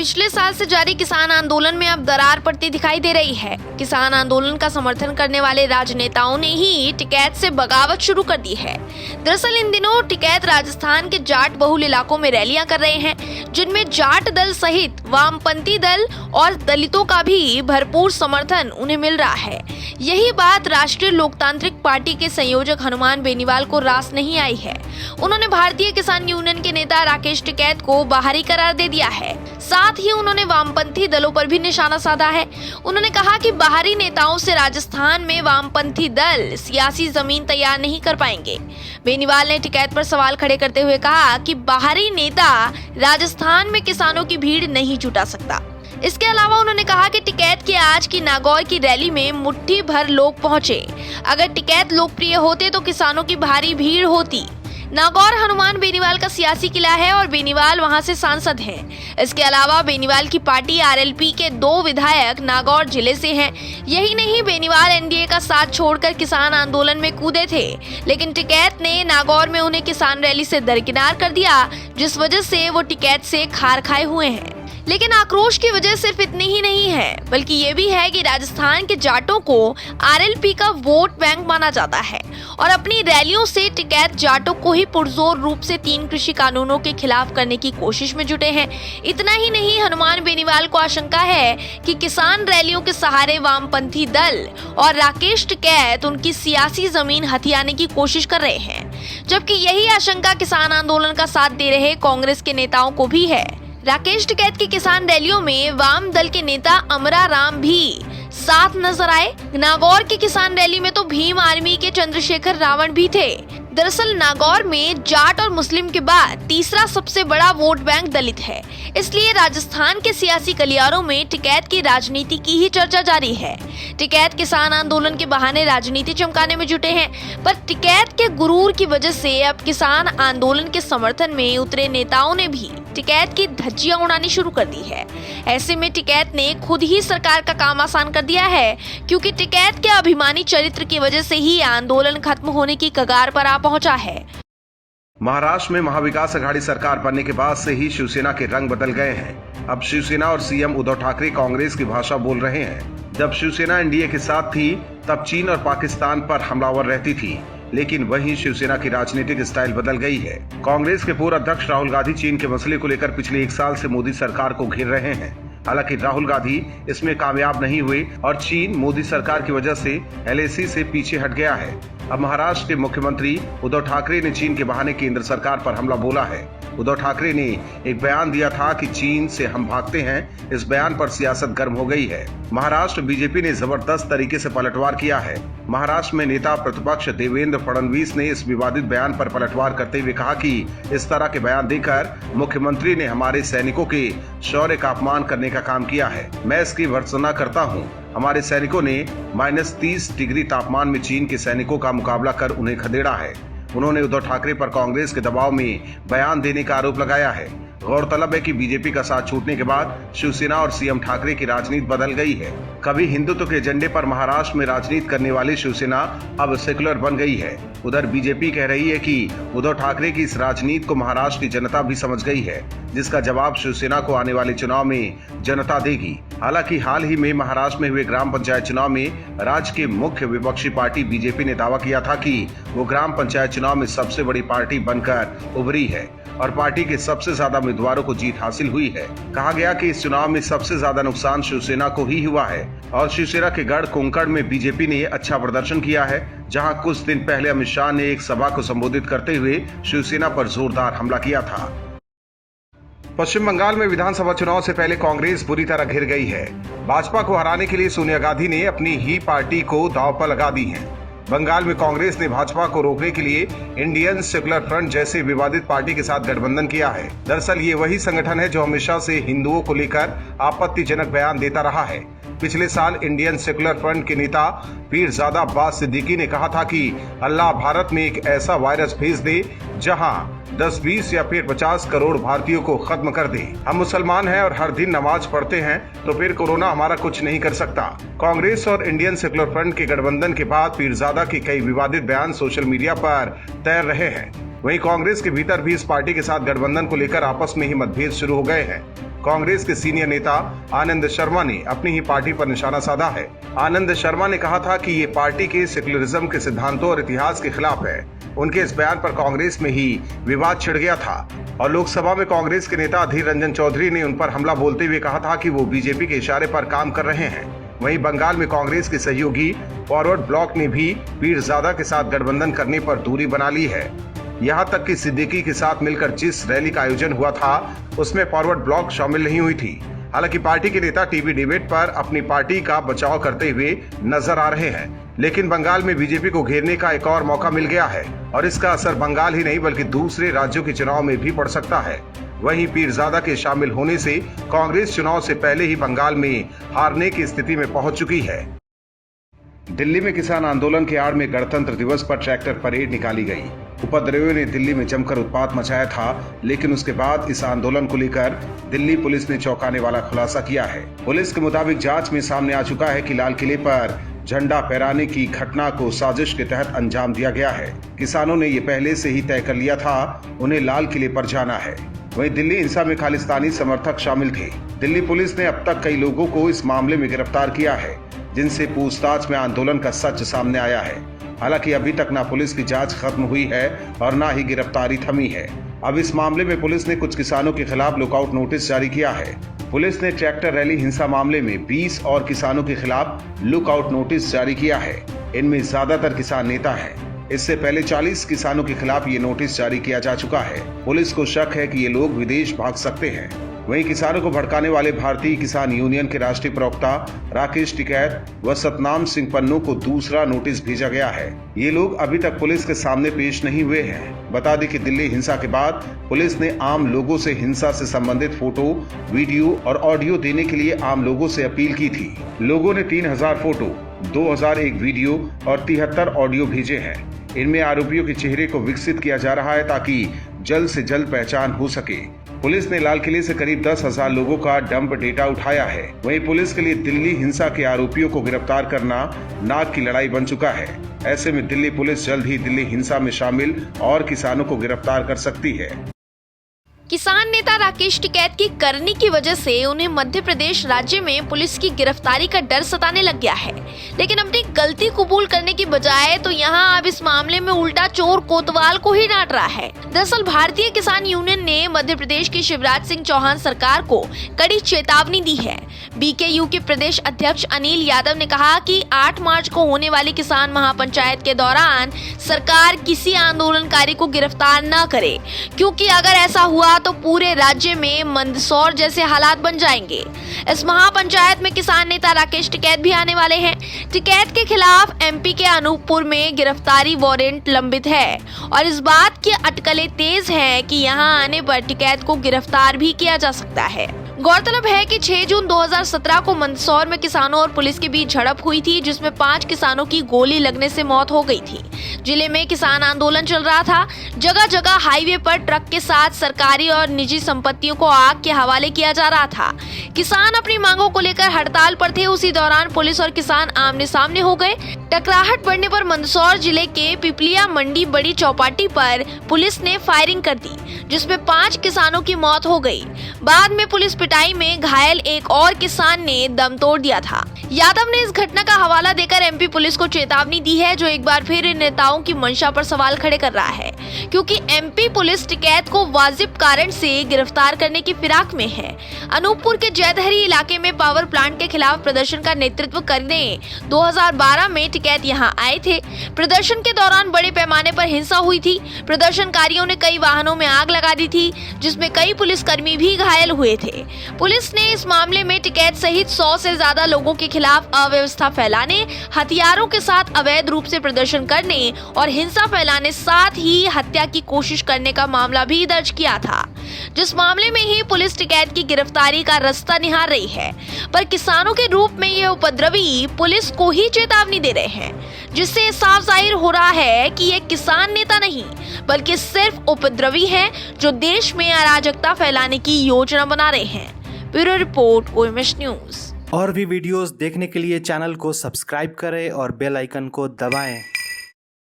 पिछले साल से जारी किसान आंदोलन में अब दरार पड़ती दिखाई दे रही है। किसान आंदोलन का समर्थन करने वाले राजनेताओं ने ही टिकैत से बगावत शुरू कर दी है। दरअसल इन दिनों टिकैत राजस्थान के जाट बहुल इलाकों में रैलियां कर रहे हैं, जिनमें जाट दल सहित वामपंथी दल और दलितों का भी भरपूर समर्थन उन्हें मिल रहा है। यही बात राष्ट्रीय लोकतांत्रिक पार्टी के संयोजक हनुमान बेनीवाल को रास नहीं आई है। उन्होंने भारतीय किसान यूनियन के नेता राकेश टिकैत को बाहरी करार दे दिया है। साथ ही उन्होंने वामपंथी दलों पर भी निशाना साधा है। उन्होंने कहा कि बाहरी नेताओं से राजस्थान में वामपंथी दल सियासी जमीन तैयार नहीं कर पाएंगे। बेनीवाल ने टिकैत पर सवाल खड़े करते हुए कहा कि बाहरी नेता राजस्थान में किसानों की भीड़ नहीं जुटा सकता। इसके अलावा उन्होंने कहा कि टिकैत के आज की नागौर की रैली में मुट्ठी भर लोग पहुंचे। अगर टिकैत लोकप्रिय होते तो किसानों की भारी भीड़ होती। नागौर हनुमान बेनीवाल का सियासी किला है और बेनीवाल वहां से सांसद हैं। इसके अलावा बेनीवाल की पार्टी आरएलपी के 2 विधायक नागौर जिले से हैं। यही नहीं, बेनीवाल एनडीए का साथ छोड़कर किसान आंदोलन में कूदे थे, लेकिन टिकैत ने नागौर में उन्हें किसान रैली से दरकिनार कर दिया, जिस वजह से वो टिकैत से खार खाए हुए हैं। लेकिन आक्रोश की वजह सिर्फ इतनी ही नहीं है, बल्कि ये भी है कि राजस्थान के जाटों को आरएलपी का वोट बैंक माना जाता है और अपनी रैलियों से टिकैत जाटों को ही पुरजोर रूप से 3 कृषि कानूनों के खिलाफ करने की कोशिश में जुटे हैं। इतना ही नहीं, हनुमान बेनीवाल को आशंका है कि किसान रैलियों के सहारे वामपंथी दल और राकेश टिकैत उनकी सियासी जमीन हथियाने की कोशिश कर रहे हैं, जबकि यही आशंका किसान आंदोलन का साथ दे रहे कांग्रेस के नेताओं को भी है। राकेश टिकैत की किसान रैलियों में वाम दल के नेता अमरा राम भी साथ नजर आए। नागौर की किसान रैली में तो भीम आर्मी के चंद्रशेखर रावण भी थे। दरअसल नागौर में जाट और मुस्लिम के बाद तीसरा सबसे बड़ा वोट बैंक दलित है, इसलिए राजस्थान के सियासी गलियारों में टिकैत की राजनीति की ही चर्चा जारी है। टिकैत किसान आंदोलन के बहाने राजनीति चमकाने में जुटे हैं, पर टिकैत के गुरूर की वजह से अब किसान आंदोलन के समर्थन में उतरे नेताओं ने भी टिकैत की धज्जियां उड़ानी शुरू कर दी है। ऐसे में टिकैत ने खुद ही सरकार का काम आसान कर दिया है, क्योंकि टिकैत के अभिमानी चरित्र की वजह से ही आंदोलन खत्म होने की कगार पर आ पहुंचा है। महाराष्ट्र में महाविकास अघाड़ी सरकार बनने के बाद से ही शिवसेना के रंग बदल गए हैं। अब शिवसेना और सीएम उद्धव ठाकरे कांग्रेस की भाषा बोल रहे हैं। जब शिवसेना एनडीए के साथ थी तब चीन और पाकिस्तान पर हमलावर रहती थी, लेकिन वहीं शिवसेना की राजनीतिक स्टाइल बदल गई है। कांग्रेस के पूर्व अध्यक्ष राहुल गांधी चीन के मसले को लेकर पिछले 1 साल से मोदी सरकार को घेर रहे हैं। हालांकि राहुल गांधी इसमें कामयाब नहीं हुए और चीन मोदी सरकार की वजह से एलएसी से पीछे हट गया है। अब महाराष्ट्र के मुख्यमंत्री उद्धव ठाकरे ने चीन के बहाने केंद्र सरकार पर हमला बोला है। उद्धव ठाकरे ने एक बयान दिया था कि चीन से हम भागते हैं। इस बयान पर सियासत गर्म हो गई है। महाराष्ट्र बीजेपी ने जबरदस्त तरीके से पलटवार किया है। महाराष्ट्र में नेता प्रतिपक्ष देवेंद्र फडणवीस ने इस विवादित बयान पर पलटवार करते हुए कहा कि इस तरह के बयान देकर मुख्यमंत्री ने हमारे सैनिकों के शौर्य का अपमान करने का काम किया है। मैं इसकी भर्त्सना करता हूँ। हमारे सैनिकों ने -30 डिग्री तापमान में चीन के सैनिकों का मुकाबला कर उन्हें खदेड़ा है। उन्होंने उद्धव ठाकरे पर कांग्रेस के दबाव में बयान देने का आरोप लगाया है। गौरतलब है कि बीजेपी का साथ छूटने के बाद शिवसेना और सीएम ठाकरे की राजनीति बदल गई है। कभी हिंदुत्व के एजेंडे पर महाराष्ट्र में राजनीति करने वाली शिवसेना अब सेकुलर बन गई है। उधर बीजेपी कह रही है कि उद्धव ठाकरे की इस राजनीति को महाराष्ट्र की जनता भी समझ गई है, जिसका जवाब शिवसेना को आने वाले चुनाव में जनता देगी। हालांकि हाल ही में महाराष्ट्र में हुए ग्राम पंचायत चुनाव में राज्य की मुख्य विपक्षी पार्टी बीजेपी ने दावा किया था कि वो ग्राम पंचायत चुनाव में सबसे बड़ी पार्टी बनकर उभरी है और पार्टी के सबसे ज्यादा उम्मीदवारों को जीत हासिल हुई है। कहा गया कि इस चुनाव में सबसे ज्यादा नुकसान शिवसेना को ही हुआ है और शिवसेना के गढ़ कुंकड़ में बीजेपी ने अच्छा प्रदर्शन किया है, जहां कुछ दिन पहले अमित शाह ने एक सभा को संबोधित करते हुए शिवसेना पर जोरदार हमला किया था। पश्चिम बंगाल में विधानसभा चुनाव से पहले कांग्रेस बुरी तरह घिर गई है। भाजपा को हराने के लिए सोनिया गांधी ने अपनी ही पार्टी को दांव पर लगा दी है। बंगाल में कांग्रेस ने भाजपा को रोकने के लिए इंडियन सेकुलर फ्रंट जैसे विवादित पार्टी के साथ गठबंधन किया है। दरअसल ये वही संगठन है जो हमेशा से हिंदुओं को लेकर आपत्तिजनक बयान देता रहा है। पिछले साल इंडियन सेकुलर फ्रंट के नेता पीरजादा अब्बास सिद्दीकी ने कहा था कि अल्लाह भारत में एक ऐसा वायरस भेज दे जहां 10, 20 या फिर 50 करोड़ भारतीयों को खत्म कर दे। हम मुसलमान हैं और हर दिन नमाज पढ़ते हैं, तो फिर कोरोना हमारा कुछ नहीं कर सकता। कांग्रेस और इंडियन सेकुलर फ्रंट के गठबंधन के बाद पीरजादा के कई विवादित बयान सोशल मीडिया पर तैर रहे हैं। वहीं कांग्रेस के भीतर भी इस पार्टी के साथ गठबंधन को लेकर आपस में ही मतभेद शुरू हो गए हैं। कांग्रेस के सीनियर नेता आनंद शर्मा ने अपनी ही पार्टी पर निशाना साधा है। आनंद शर्मा ने कहा था कि ये पार्टी के सेक्युलरिज्म के सिद्धांतों और इतिहास के खिलाफ है। उनके इस बयान पर कांग्रेस में ही विवाद छिड़ गया था और लोकसभा में कांग्रेस के नेता अधीर रंजन चौधरी ने उन पर हमला बोलते हुए कहा था कि वो बीजेपी के इशारे पर काम कर रहे हैं। वहीं बंगाल में कांग्रेस के सहयोगी फॉरवर्ड ब्लॉक ने भी पीरजादा के साथ गठबंधन करने पर दूरी बना ली है। यहाँ तक कि सिद्दीकी के साथ मिलकर जिस रैली का आयोजन हुआ था उसमें फॉरवर्ड ब्लॉक शामिल नहीं हुई थी। हालांकि पार्टी के नेता टीवी डिबेट पर अपनी पार्टी का बचाव करते हुए नजर आ रहे हैं, लेकिन बंगाल में बीजेपी को घेरने का एक और मौका मिल गया है और इसका असर बंगाल ही नहीं बल्कि दूसरे राज्यों के चुनाव में भी पड़ सकता है। वहीं पीरजादा के शामिल होने से कांग्रेस चुनाव से पहले ही बंगाल में हारने की स्थिति में पहुंच चुकी है। दिल्ली में किसान आंदोलन के आड़ में गणतंत्र दिवस पर ट्रैक्टर परेड निकाली गई। उपद्रवियों ने दिल्ली में जमकर उत्पात मचाया था, लेकिन उसके बाद इस आंदोलन को लेकर दिल्ली पुलिस ने चौंकाने वाला खुलासा किया है। पुलिस के मुताबिक जांच में सामने आ चुका है कि लाल किले पर झंडा फहराने की घटना को साजिश के तहत अंजाम दिया गया है। किसानों ने ये पहले से ही तय कर लिया था, उन्हें लाल किले पर जाना है। वहीं दिल्ली हिंसा में खालिस्तानी समर्थक शामिल थे। दिल्ली पुलिस ने अब तक कई लोगों को इस मामले में गिरफ्तार किया है, जिनसे पूछताछ में आंदोलन का सच सामने आया है। हालांकि अभी तक ना पुलिस की जांच खत्म हुई है और ना ही गिरफ्तारी थमी है। अब इस मामले में पुलिस ने कुछ किसानों के खिलाफ लुकआउट नोटिस जारी किया है। पुलिस ने ट्रैक्टर रैली हिंसा मामले में 20 और किसानों के खिलाफ लुकआउट नोटिस जारी किया है। इनमें ज्यादातर किसान नेता हैं। इससे पहले 40 किसानों के खिलाफ ये नोटिस जारी किया जा चुका है। पुलिस को शक है कि ये लोग विदेश भाग सकते हैं। वहीं किसानों को भड़काने वाले भारतीय किसान यूनियन के राष्ट्रीय प्रवक्ता राकेश टिकैत व सतनाम सिंह पन्नू को दूसरा नोटिस भेजा गया है। ये लोग अभी तक पुलिस के सामने पेश नहीं हुए हैं। बता दें कि दिल्ली हिंसा के बाद पुलिस ने आम लोगों से हिंसा से संबंधित फोटो, वीडियो और ऑडियो देने के लिए आम लोगों से अपील की थी। लोगों ने 3000 फोटो, 2001 वीडियो और 73 ऑडियो भेजे हैं। इनमें आरोपियों के चेहरे को विकसित किया जा रहा है ताकि जल्द से जल्द पहचान हो सके। पुलिस ने लाल किले से करीब 10,000 लोगों का डंप डेटा उठाया है। वहीं पुलिस के लिए दिल्ली हिंसा के आरोपियों को गिरफ्तार करना नाक की लड़ाई बन चुका है। ऐसे में दिल्ली पुलिस जल्द ही दिल्ली हिंसा में शामिल और किसानों को गिरफ्तार कर सकती है। किसान नेता राकेश टिकैत की करनी की वजह से उन्हें मध्य प्रदेश राज्य में पुलिस की गिरफ्तारी का डर सताने लग गया है, लेकिन अपनी गलती कबूल करने की बजाय तो यहाँ अब इस मामले में उल्टा चोर कोतवाल को ही डांट रहा है। दरअसल भारतीय किसान यूनियन ने मध्य प्रदेश की शिवराज सिंह चौहान सरकार को कड़ी चेतावनी दी है। बीकेयू के प्रदेश अध्यक्ष अनिल यादव ने कहा कि 8 मार्च को होने वाली किसान महापंचायत के दौरान सरकार किसी आंदोलनकारी को गिरफ्तार न करे, क्योंकि अगर ऐसा हुआ तो पूरे राज्य में मंदसौर जैसे हालात बन जाएंगे। इस महापंचायत में किसान नेता राकेश टिकैत भी आने वाले हैं। टिकैत के खिलाफ एमपी के अनूपपुर में गिरफ्तारी वारंट लंबित है और इस बात की अटकलें तेज हैं कि यहां आने पर टिकैत को गिरफ्तार भी किया जा सकता है। गौरतलब है कि 6 जून 2017 को मंदसौर में किसानों और पुलिस के बीच झड़प हुई थी, जिसमें 5 किसानों की गोली लगने से मौत हो गई थी। जिले में किसान आंदोलन चल रहा था। जगह जगह हाईवे पर ट्रक के साथ सरकारी और निजी संपत्तियों को आग के हवाले किया जा रहा था। किसान अपनी मांगों को लेकर हड़ताल पर थे। उसी दौरान पुलिस और किसान आमने सामने हो गए। टकराहट बढ़ने पर मंदसौर जिले के पिपलिया मंडी बड़ी चौपाटी पर पुलिस ने फायरिंग कर दी, जिसमें 5 किसानों की मौत हो गई। बाद में पुलिस पिटाई में घायल एक और किसान ने दम तोड़ दिया था। यादव ने इस घटना का हवाला देकर एमपी पुलिस को चेतावनी दी है, जो एक बार फिर इन नेताओं की मंशा पर सवाल खड़े कर रहा है, क्योंकि एमपी पुलिस टिकैत को वाजिब कारण से गिरफ्तार करने की फिराक में है। अनूपपुर के जयधरी इलाके में पावर प्लांट के खिलाफ प्रदर्शन का नेतृत्व करने 2012 में टिकैत यहां आए थे। प्रदर्शन के दौरान बड़े पैमाने पर हिंसा हुई थी। प्रदर्शनकारियों ने कई वाहनों में आग लगा दी थी, जिसमें कई पुलिसकर्मी भी घायल हुए थे। पुलिस ने इस मामले में टिकैत सहित 100 से ज्यादा लोगों के खिलाफ अव्यवस्था फैलाने, हथियारों के साथ अवैध रूप से प्रदर्शन करने और हिंसा फैलाने, साथ ही हत्या की कोशिश करने का मामला भी दर्ज किया था, जिस मामले में ही पुलिस टिकैत की गिरफ्तारी का रास्ता निहार रही है। पर किसानों के रूप में ये उपद्रवी पुलिस को ही चेतावनी दे रहे हैं, जिससे साफ जाहिर हो रहा है कि ये किसान नेता नहीं बल्कि सिर्फ उपद्रवी हैं, जो देश में अराजकता फैलाने की योजना बना रहे हैं। Bureau report, OMS news. और भी वीडियोस देखने के लिए चैनल को सब्सक्राइब करें और बेल आइकन को दबाएं।